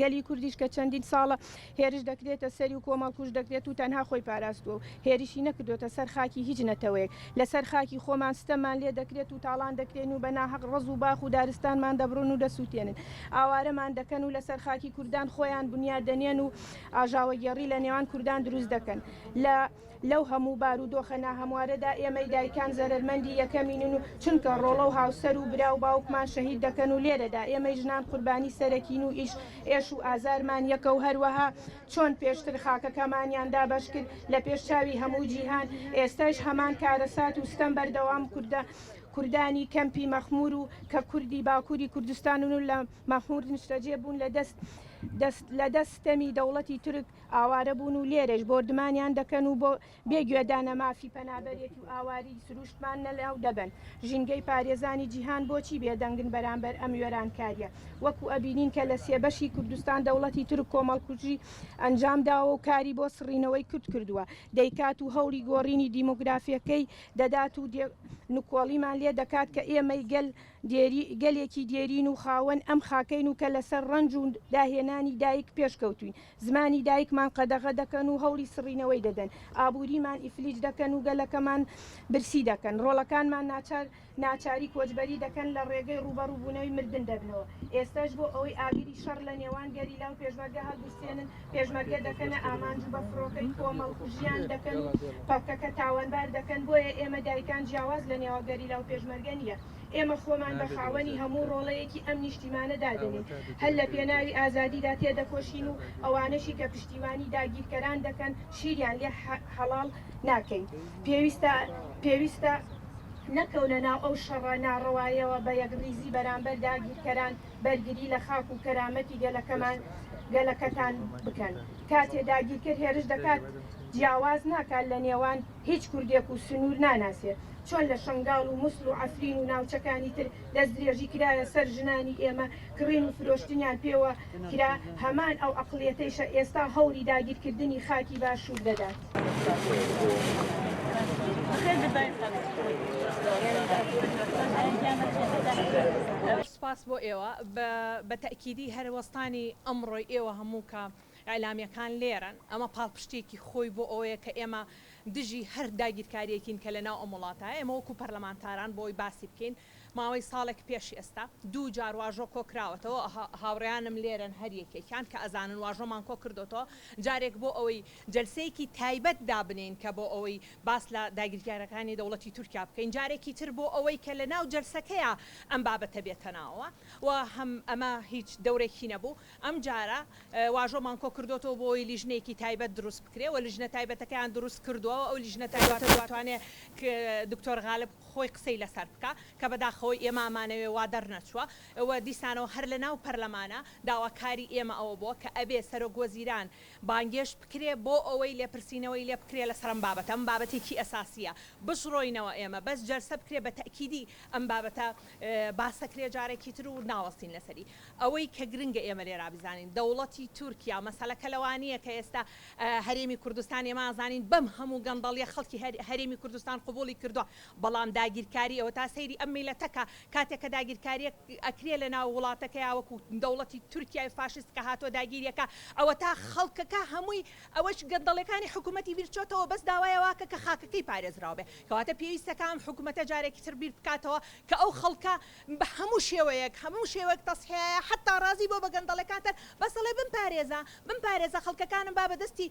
گەلی کوردیش کە چەندین ساڵە هێرش دەکرێتە سەری و کۆمەڵکوش دەکرێت و تەنها خۆی پاراستووە و هێرشی نەکردوتە سەر خاکی هیچ نەتەوەیەک لەسەر خاکی خۆمان ستەمان لێ دەکرێت و تاڵان دەکرێن و بە ناحەق ڕز و باخ و دارستانمان دەبڕون و دەسووتێنن ئاوارەمان دەکەن و لەسەر خاکی کوردان خۆیان بنیاد دەنێن و ئاژاوەگەڕی لە نێوان کوردان دروست دەکەن لەو هەموو بارودۆخە ناهەموارەدا ئێمەی دایکان زەرمەندی یەکەمینن و چونکە ڕۆڵە و هاوسەر و برا و باوکمان شەهید دەکەن و لێرەدا ئێمەی ژنان قوربانی سەرەکین و ئێش و ئازارمان یەکە و هەروەها چۆن پێشتر خاکەکەمانیان دابەش کرد لە پێش چاوی هەموو جیهان ئێستاش هەمان کارەسات و ستەم بەردەوام کوردانی کەمپی مەخمور و کە کوردی باکووری کوردستان و لە مەخمور نیشتەجێ بوون لە دەستەمی دەوڵەتی تورک ئاوارە بوون و لێرەش بردمانیان دەکەن و بۆ بێگوێدانە مافی پەنابەرێتی و ئاواری سروشتمان نەلاو دەبن ژینگەی پارێزانی جیهان بۆچی بێدەنگن بەرامبەر ئەم وێرانکاریە وەکو ئەبینین کە لە سێبەشی کوردستان دەوڵەتی تورک کۆمەڵکوژی ئەنجامداوە و کاری بۆ سڕینەوەی کورد کردووە دەیکات و هەوڵی گۆڕینی دیموگرافیەکەی دەدات و نکۆڵیمان لێ دەکات کە ئێمەی گەلێکی دێرین و خاوەن ئەم خاکەین و کە لەسەر ڕنج و داهێنانی دایک پێشکەوتوین زمانی دایکمان قەدەغە دەکەن و هەوڵی سڕینەوەی دەدەن ئابووریمان ئیفلیج دەکەن و گەلەکەمان برسی دەکەن ڕۆڵەکانمان ناچاری کۆچبەری دەکەن لە ڕێگەی ڕوبەڕووبوونەوەی مردن دەبنەوە ئێستاش بۆ ئەوەی ئاگری شەڕ لە نێوان گەریلا و پێشمەرگە هەڵبستێنن پێشمەرگە دەکەنە ئامانج و بە فڕۆکەی کۆمەڵکوژیان دەکەن و پەکەکە تاوانبار دەکەن بۆیە ئێمە دایکان جیاواز لە نێوان گەریلا و پێشمەرگە نییە ئێمە خۆمان بە خاوەنی هەموو ڕۆڵەیەکی ئەم نیشتیمانە دادنین هەر لە پێناوی ئازادیدا تێدەکۆشین و ئەوانەشی کە پشتیوانی داگیرکەران دەکەن شیریان لێ حەڵاڵ ناکەین پێویستە نەکەونە ناو ئەو شەڕە ناڕەوایەوە بە یەکریزی بەرامبەر داگیرکەران بەرگری لە خاک و کەرامەتی گەلەکەتان بکەن کاتێ داگیرکرد هێرش دەکات جیاواز ناکات لە نێوان هیچ کوردێک و سنوور ناناسێت چۆن لە شنگال و مووسڵ و عەفرین و ناوچەکانی تر دەست درێژی کرایە سەر ژنانی ئێمە کڕین و فرۆشتنیان پێوە کرا هەمان ئەو عەقڵیەتەیشە ئێستا هەوڵی داگیرکردنی خاکی باشوور دەدات. سپاس بۆ ئێوە بە تەکیدی هەروەستانی ئەمڕۆی ئێوە هەموو کە ئەعلامیەکان لێرن ئەمە پاڵپشتێکی خۆی بۆ ئەوەیە کە ئێمە دژی هەر داگیرکاریەکین کە لەناو ئەم وڵاتە ئێمە وەکو پەرلەمانتاران بۆی باسی بکەین ماوەی ساڵێک پێشی ئێستا دوو جار واژۆ کۆکراوەتەوە هاوڕێیانم لێرن هەر یەکێکیان کە ئەزانن واژۆمان کۆ کردوتەوە جارێک بۆ ئەوەی جەلسەیەکی تایبەت دابنین کە بۆ ئەوەی باس لە داگیرکاریەکانی دەوڵەتی تورکیا بکەین جارێکی تر بۆ ئەوەی کە لە ناو جەلسەکەیە ئەم بابەتە بێتەناوە و هەم ئەمە هیچ دەورێکی نەبوو ئەم جارە واژۆمان کۆ کردوتەوە بۆ ئەوەی لیژنەیەکی تایبەت دروست بکرێ و لیژنە تایبەتەکەیان دروست کردووە ئەو لیژنە تایبەتە دەتوانێت دکتۆر غالب خۆی قسەی لەسەر بکە کە بەداخەوەی ئێمە ئەمانەوێ وا دەرنەچووە ئەوە دیسانەوە هەر لە ناو پەرلەمانە داواکاری ئێمە ئەوە بووە کە ئەبێ سەرۆکوەزیران بانگێش بکرێ بۆ ئەوەی لێپرسینەوەی لێ بکرێ لەسەر ئەم بابەتە ئەم بابەتێکی ئەساسیە بشڕۆینەوە ئێمە بەس جەلسە بکرێ بە تەکیدی ئەم بابەتە باسەکرێ جارێکی تر و ناوەستین لەسەری ئەوەی کە گرنگە ئێمە لێرا بزانین دەوڵەتی تورکیا مەسەلەکە لەوانەیە کە ئێستا هەرێمی کوردستان ئێمە ئازانین بەم هەموو گەندەڵیە خەڵکی هەرێمی کوردستان قبوڵی کردووە بەڵام داگیرکاری ئەوە تا سەیری ئەم میلەتەکە کاتێک کە داگیرکاریە ئەکرێ لە ناو وڵاتەکەی وەکو دەوڵەتی تورکیای فاشست کە هاتۆ داگیریەکە ئەوە تا خەڵکەکە هەمووی ئەوەش گەندەڵەکانی حکوومەتی بیرچۆتەوە بەس داوایەوەکە کە خاکەکەی پارێزراوە بێ کەواتە پێویستەکەم حکوومەتە جارێکی تر بیر بکاتەوە کە ئەو خەڵکە بە هەموو شێوەیەک تەسهەیە حتا ڕازی بۆ بە گەندەڵەکانتر بەسەڵێ بمپارێزە خەڵکەکانم با بەدەستی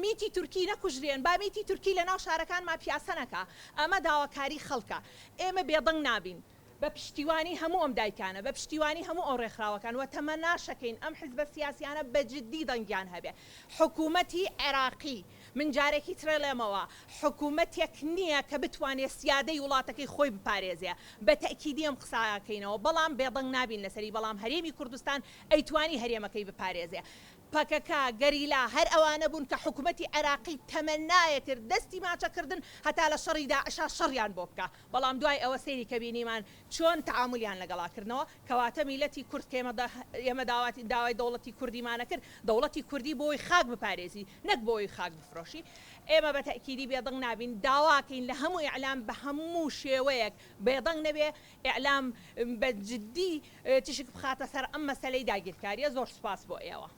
میتی تورکی نەکوژرێن با میتی تورکی لە ناو شارەکانمان پیاسە نەکا ئەمە داواکاری خەڵکە ئێمە بێدەنگ نابین بە پشتیوانی هەموو ئەم دایکانە بە پشتیوانی هەموو ئەو ڕێکخراوەکان و تەمە ناشەکەین ئەم حیزبە سیاسیانە بەجددی دەنگیان هەبێ حکوومەتی عێراقی من جارێکی ترە لێمەوە حکوومەتێک نییە کە بتوانێت سیادەی وڵاتەکەی خۆی بپارێزێ بە تەکیدی ئەم قساکەینەوە بەڵام بێدەنگ نابین لەسەری بەڵام هەرێمی کوردستان ئەیتوانی هەرێمەکەی بپارێزێ پەکەکە گەریلا هەر ئەوانە بوون کە حکوومەتی عێراقی تەمەنایەتر دەستی ماچەکردن هەتا لە شەڕی داعشا شەڕیان بۆ بکە بەڵام دوای ئەوە سەیری کە بینیمان چۆن تعاملیان لەگەڵاکردنەوە کەواتە میلەتی کورد کە ئێمە داوای دەوڵەتی کوردیمانە کرد دەوڵەتی کوردی بۆی خاک بپارێزی نەک بۆی خاک بفرۆشی ئێمە بە تەکیدی بێدەنگ نابین داواکەین لە هەموو ئیعلام بە هەموو شێوەیەک بێدەنگ نەبێ ئیعلام بە جددی تشک بخاتە سەر ئەم مەسەلەی داگیرکاریە زۆر سوپاس بۆ ئێوە